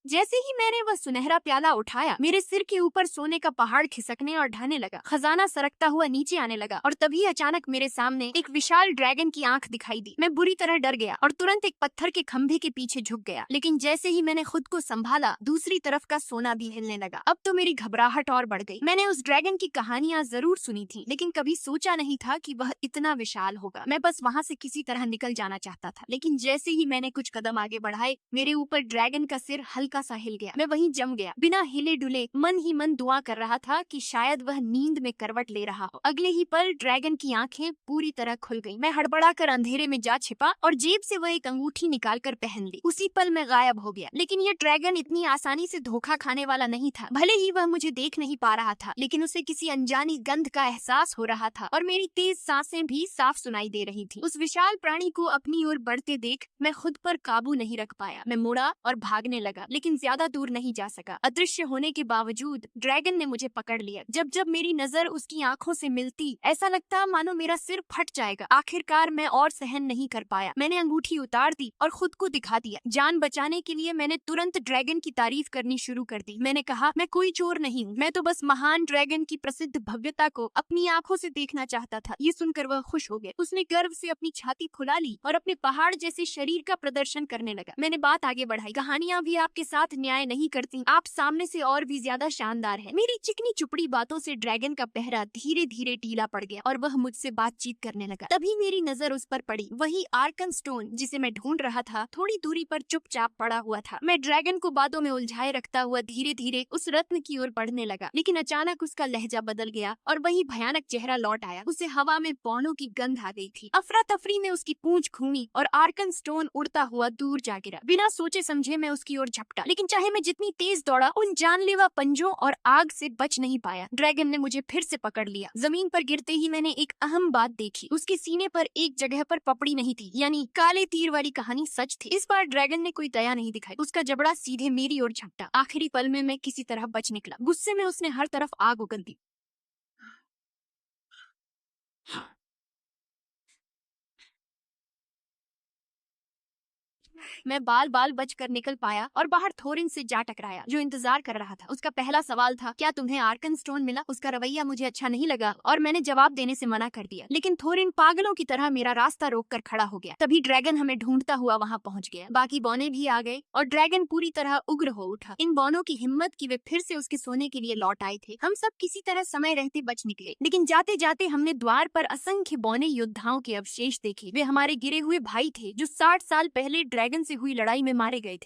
जैसे ही मैंने वह सुनहरा प्याला उठाया, मेरे सिर के ऊपर सोने का पहाड़ खिसकने और ढहने लगा। खजाना सरकता हुआ नीचे आने लगा और तभी अचानक मेरे सामने एक विशाल ड्रैगन की आंख दिखाई दी। मैं बुरी तरह डर गया और तुरंत एक पत्थर के खंभे के पीछे झुक गया। लेकिन जैसे ही मैंने खुद को संभाला, दूसरी तरफ का सोना भी हिलने लगा। अब तो मेरी घबराहट और बढ़ गई। मैंने उस ड्रैगन की कहानियां जरूर सुनी थी, लेकिन कभी सोचा नहीं था कि वह इतना विशाल होगा। मैं बस वहाँ से किसी तरह निकल जाना चाहता था, लेकिन जैसे ही मैंने कुछ कदम आगे बढ़ाए, मेरे ऊपर ड्रैगन का सिर हल्का सा हिल गया। मैं वहीं जम गया, बिना हिले डुले मन ही मन दुआ कर रहा था कि शायद वह नींद में करवट ले रहा हो। अगले ही पल ड्रैगन की आंखें पूरी तरह खुल गईं। मैं हड़बड़ाकर अंधेरे में जा छिपा और जेब से वह एक अंगूठी निकालकर पहन ली। उसी पल मैं गायब हो गया। लेकिन यह ड्रैगन इतनी आसानी से धोखा खाने वाला नहीं था। भले ही वह मुझे देख नहीं पा रहा था, लेकिन उसे किसी अनजानी गंध का एहसास हो रहा था और मेरी तेज सांसें भी साफ सुनाई दे रही थी। उस विशाल प्राणी को अपनी ओर बढ़ते देख मैं खुद पर काबू नहीं रख पाया। मैं मुड़ा और भागने लगा, लेकिन ज्यादा दूर नहीं जा सका। अदृश्य होने के बावजूद ड्रैगन ने मुझे पकड़ लिया। जब जब मेरी नजर उसकी आंखों से मिलती, ऐसा लगता मानो मेरा सिर फट जाएगा। आखिरकार मैं और सहन नहीं कर पाया। मैंने अंगूठी उतार दी और खुद को दिखा दिया। जान बचाने के लिए मैंने तुरंत ड्रैगन की तारीफ करनी शुरू कर दी। मैंने कहा, मैं कोई चोर नहीं हूँ, मैं तो बस महान ड्रैगन की प्रसिद्ध भव्यता को अपनी आंखों से देखना चाहता था। ये सुनकर वह खुश हो गया। उसने गर्व से अपनी छाती फुला ली और अपने पहाड़ जैसे शरीर का प्रदर्शन करने लगा। मैंने बात आगे बढ़ाई, कहानियां भी आपके साथ न्याय नहीं करती, आप सामने से और भी ज्यादा शानदार है। मेरी चिकनी चुपड़ी बातों से ड्रैगन का पहरा धीरे धीरे ढीला पड़ गया और वह मुझसे बातचीत करने लगा। तभी मेरी नजर उस पर पड़ी। वही आर्कन स्टोन जिसे मैं ढूंढ रहा था, थोड़ी दूरी पर चुपचाप पड़ा हुआ था। मैं ड्रैगन को बातों में उलझाए रखता हुआ धीरे धीरे उस रत्न की ओर बढ़ने लगा, लेकिन अचानक उसका लहजा बदल गया और वही भयानक चेहरा लौट आया। उसे हवा में पौनों की गंध आ गई थी। अफरा तफरी में उसकी पूंछ घूमी और आर्कन स्टोन उड़ता हुआ दूर जा गिरा। बिना सोचे समझे मैं उसकी ओर झपटा, लेकिन चाहे मैं जितनी तेज दौड़ा, उन जानलेवा पंजों और आग से बच नहीं पाया। ड्रैगन ने मुझे फिर से पकड़ लिया। जमीन पर गिरते ही मैंने एक अहम बात देखी। उसके सीने पर एक जगह पर पपड़ी नहीं थी, यानी काले तीर वाली कहानी सच थी। इस बार ड्रैगन ने कोई दया नहीं दिखाई। उसका जबड़ा सीधे मेरी ओर झपटा। आखिरी पल में मैं किसी तरह बच निकला। गुस्से में उसने हर तरफ आग उगल दी। मैं बाल बाल बचकर निकल पाया और बाहर थोरिन से जा टकराया, जो इंतजार कर रहा था। उसका पहला सवाल था, क्या तुम्हें आर्कन स्टोन मिला? उसका रवैया मुझे अच्छा नहीं लगा और मैंने जवाब देने से मना कर दिया, लेकिन थोरिन पागलों की तरह मेरा रास्ता रोककर खड़ा हो गया। तभी ड्रैगन हमें ढूंढता हुआ वहाँ पहुँच गया। बाकी बौने भी आ गए और ड्रैगन पूरी तरह उग्र हो उठा। इन बौनों की हिम्मत कि वे फिर से उसके सोने के लिए लौट आए थे। हम सब किसी तरह समय रहते बच निकले, लेकिन जाते जाते हमने द्वार पर असंख्य बौने योद्धाओं के अवशेष देखे। वे हमारे गिरे हुए भाई थे, जो 60 साल पहले ड्रैगन से हुई लड़ाई में मारे गए थे।